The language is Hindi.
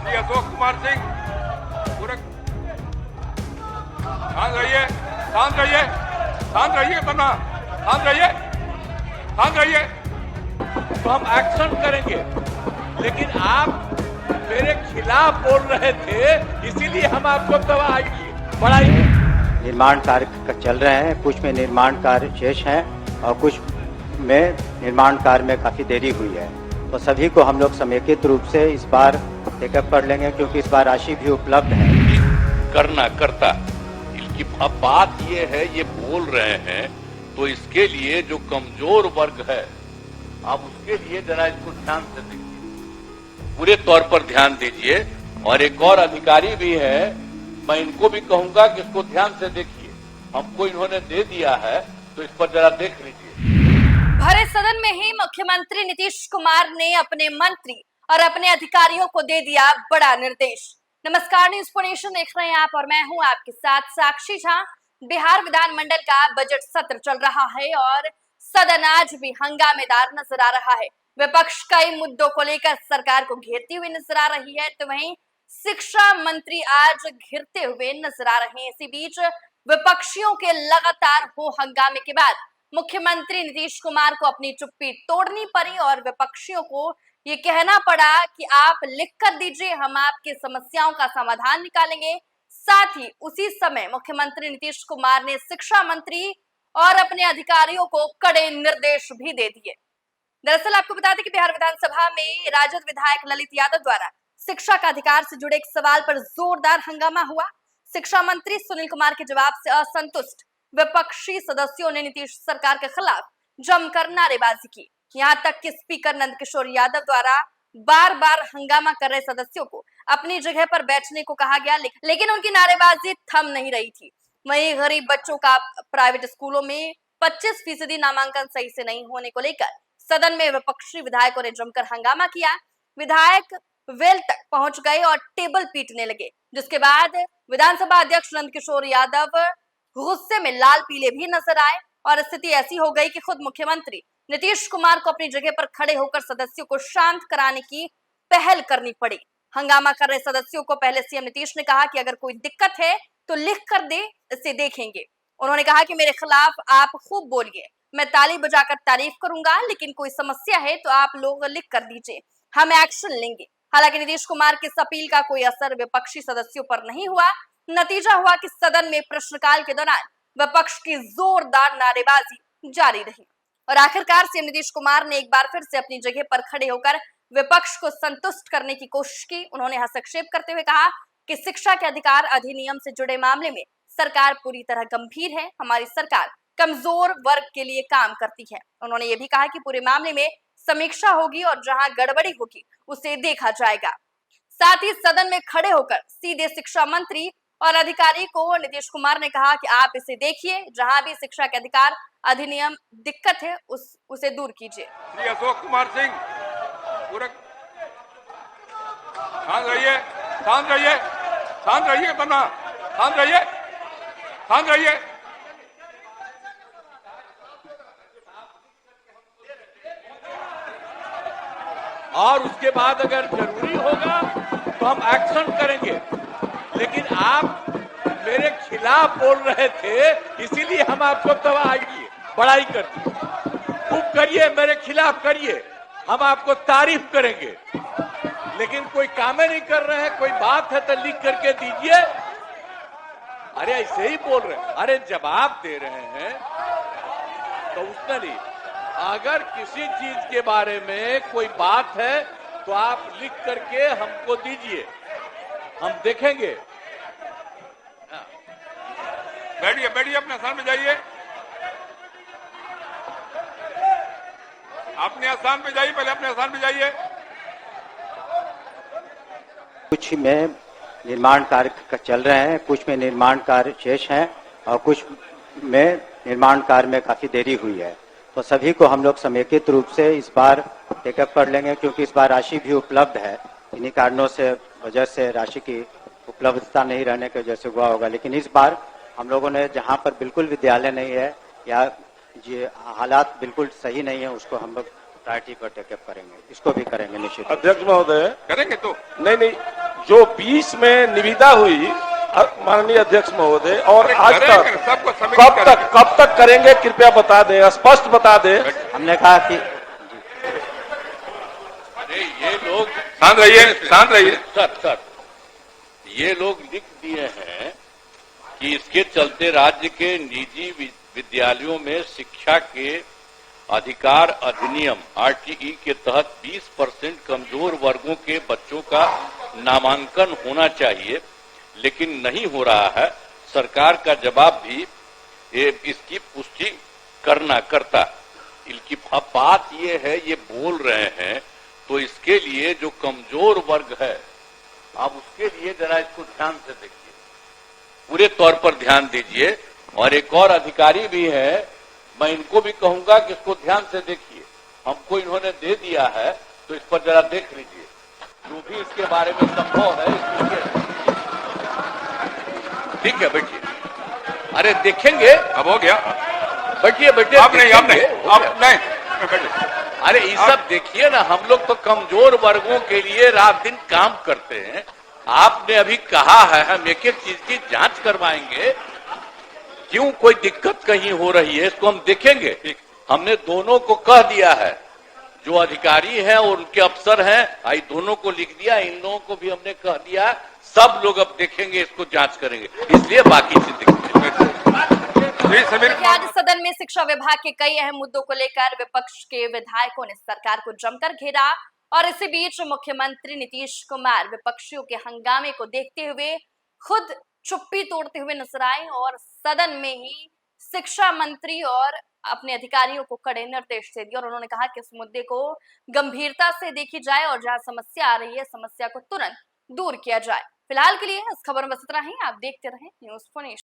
श्री अशोक कुमार सिंह शांत रहिए, शांत रहिए, शांत रहिए, बना शांत रहिए, शांत रहिए। तो हम एक्शन करेंगे, लेकिन आप मेरे खिलाफ बोल रहे थे, इसीलिए हम आपको दवा बढ़ाई। निर्माण कार्य चल रहे हैं, कुछ में निर्माण कार्य शेष हैं और कुछ में निर्माण कार्य में काफी देरी हुई है। तो सभी को हम लोग समेकित रूप से इस बार टेकअप कर लेंगे, क्योंकि इस बार राशि भी उपलब्ध है। करना करता इनकी अब बात ये है, ये बोल रहे हैं तो इसके लिए जो कमजोर वर्ग है, आप उसके लिए जरा इसको ध्यान से देखिए, पूरे तौर पर ध्यान दीजिए। और एक और अधिकारी भी है, मैं इनको भी कहूंगा कि इसको ध्यान से देखिए। हमको इन्होंने दे दिया है तो इस पर जरा देख लीजिए। भरे सदन में ही मुख्यमंत्री नीतीश कुमार ने अपने मंत्री और अपने अधिकारियों को दे दिया बड़ा निर्देश। नमस्कार, न्यूज़ फॉर नेशन देख रहे हैं आप और मैं हूं आपके साथ साक्षी झा। बिहार विधानमंडल का बजट सत्र चल रहा है और सदन आज भी हंगामेदार नजर आ रहा है। विपक्ष कई मुद्दों को लेकर सरकार को घेरती हुई नजर आ रही है, तो वहीं शिक्षा मंत्री आज घिरते हुए नजर आ रहे हैं। इसी बीच विपक्षियों के लगातार हो हंगामे के बाद मुख्यमंत्री नीतीश कुमार को अपनी चुप्पी तोड़नी पड़ी और विपक्षियों को ये कहना पड़ा कि आप लिख कर दीजिए, हम आपकी समस्याओं का समाधान निकालेंगे। साथ ही उसी समय मुख्यमंत्री नीतीश कुमार ने शिक्षा मंत्री और अपने अधिकारियों को कड़े निर्देश भी दे दिए। दरअसल आपको बता दें कि बिहार विधानसभा में राजद विधायक ललित यादव द्वारा शिक्षा का अधिकार से जुड़े एक सवाल पर जोरदार हंगामा हुआ। शिक्षा मंत्री सुनील कुमार के जवाब से असंतुष्ट विपक्षी सदस्यों ने नीतीश सरकार के खिलाफ जमकर नारेबाजी की। यहां तक कि स्पीकर नंद किशोर यादव द्वारा बार बार हंगामा कर रहे सदस्यों को अपनी जगह पर बैठने को कहा गया, लेकिन उनकी नारेबाजी थम नहीं रही थी। वहीं गरीब बच्चों का प्राइवेट स्कूलों में 25% नामांकन सही से नहीं होने को लेकर सदन में विपक्षी विधायकों ने जमकर हंगामा किया। विधायक वेल तक पहुंच गए और टेबल पीटने लगे, जिसके बाद विधानसभा अध्यक्ष नंद किशोर यादव गुस्से में लाल पीले भी नजर आए और स्थिति ऐसी हो गई कि खुद मुख्यमंत्री नीतीश कुमार को अपनी जगह पर खड़े होकर सदस्यों को शांत कराने की पहल करनी पड़ी। हंगामा कर रहे सदस्यों को पहले सीएम नीतीश ने कहा कि अगर कोई दिक्कत है तो लिख कर दे, इसे देखेंगे। उन्होंने कहा कि मेरे खिलाफ आप खूब बोलिए, मैं ताली बजाकर तारीफ करूंगा, लेकिन कोई समस्या है तो आप लोग लिख कर दीजिए, हम एक्शन लेंगे। हालांकि नीतीश कुमार की इस अपील का कोई असर विपक्षी सदस्यों पर नहीं हुआ। नतीजा हुआ कि सदन में प्रश्नकाल के दौरान विपक्ष की जोरदार नारेबाजी जारी रही और आखिरकार सीएम नीतीश कुमार ने एक बार फिर से अपनी जगह पर खड़े होकर विपक्ष को संतुष्ट करने की कोशिश की। उन्होंने हस्तक्षेप करते हुए कहा कि शिक्षा के अधिकार अधिनियम से जुड़े मामले में सरकार पूरी तरह गंभीर है, हमारी सरकार कमजोर वर्ग के लिए काम करती है। उन्होंने ये भी कहा कि पूरे मामले में समीक्षा होगी और जहां गड़बड़ी होगी उसे देखा जाएगा। साथ ही सदन में खड़े होकर सीधे शिक्षा मंत्री और अधिकारी को नीतीश कुमार ने कहा कि आप इसे देखिए, जहां भी शिक्षा के अधिकार अधिनियम दिक्कत है उसे दूर कीजिए। श्री अशोक कुमार सिंह शांत रहिए, शांत रहिए, शांत रहिए, बना शांत रहिए, शांत रहिए। और उसके बाद अगर जरूरी होगा तो हम एक्शन करेंगे, लेकिन आप मेरे खिलाफ बोल रहे थे, इसीलिए हम आपको दवा बढ़ाई कर दी। खूब करिए, मेरे खिलाफ करिए, हम आपको तारीफ करेंगे, लेकिन कोई काम नहीं कर रहे हैं। कोई बात है तो लिख करके दीजिए। अरे ऐसे ही बोल रहे हैं, अरे जवाब दे रहे हैं तो उसने नहीं। अगर किसी चीज के बारे में कोई बात है तो आप लिख करके हमको दीजिए, हम देखेंगे। बैठिए, बैठिए, अपने स्थान पे जाइए, अपने स्थान पे जाइए, पहले अपने स्थान पे जाइए। कुछ में निर्माण कार्य चल रहे हैं, कुछ में निर्माण कार्य शेष हैं और कुछ में निर्माण कार्य में काफी देरी हुई है। तो सभी को हम लोग समेकित रूप से इस बार टेकअप कर लेंगे, क्योंकि इस बार राशि भी उपलब्ध है। इन्हीं कारणों से वजह से राशि की उपलब्धता नहीं रहने की वजह से हुआ होगा, लेकिन इस बार हम लोगों ने जहां पर बिल्कुल विद्यालय नहीं है या ये हालात बिल्कुल सही नहीं है, उसको हम लोग प्रायोरिटी पर टेकअप करेंगे, इसको भी करेंगे निश्चित। अध्यक्ष महोदय करेंगे तो नहीं, जो 20 में निविदा हुई माननीय अध्यक्ष महोदय, और आज तक सबको समेकित कब तक करेंगे, कृपया बता दें, स्पष्ट बता दें। हमने कहा कि अरे ये लोग शांत रहिए, शांत रहिए। सर ये लोग लिख दिए हैं कि इसके चलते राज्य के निजी विद्यालयों में शिक्षा के अधिकार अधिनियम RTE के तहत 20% कमजोर वर्गों के बच्चों का नामांकन होना चाहिए, लेकिन नहीं हो रहा है। सरकार का जवाब भी इसकी पुष्टि करता। इनकी बात ये है, ये बोल रहे हैं, तो इसके लिए जो कमजोर वर्ग है, आप उसके लिए जरा इसको ध्यान से देखिए, पूरे तौर पर ध्यान दीजिए। और एक और अधिकारी भी है, मैं इनको भी कहूंगा कि इसको ध्यान से देखिए। हमको इन्होंने दे दिया है, तो इस पर जरा देख लीजिए, जो भी इसके बारे में संभव है ठीक है। बैठिए, अरे देखेंगे, अब हो गया। बैठिए आप नहीं अरे ये सब देखिए ना, हम लोग तो कमजोर वर्गों के लिए रात दिन काम करते हैं। आपने अभी कहा है हम एक एक चीज की जांच करवाएंगे, क्यों कोई दिक्कत कहीं हो रही है इसको हम देखेंगे। हमने दोनों को कह दिया है, जो अधिकारी हैं और उनके अफसर हैं, आई दोनों को लिख दिया, इन लोगों को भी हमने कह दिया। सब लोग अब देखेंगे, इसको जांच करेंगे, इसलिए बाकी चीज देखिए, आज सदन में शिक्षा विभाग के कई अहम मुद्दों को लेकर विपक्ष के विधायकों ने सरकार को जमकर घेरा, और इसी बीच मुख्यमंत्री नीतीश कुमार विपक्षियों के हंगामे को देखते हुए खुद चुप्पी तोड़ते हुए नजर आए और सदन में ही शिक्षा मंत्री और अपने अधिकारियों को कड़े निर्देश दे दिए। और उन्होंने कहा कि इस मुद्दे को गंभीरता से देखी जाए और जहां समस्या आ रही है, समस्या को तुरंत दूर किया जाए। फिलहाल के लिए इस खबर में बस इतना ही। आप देखते रहें न्यूज़ 4 नेशन।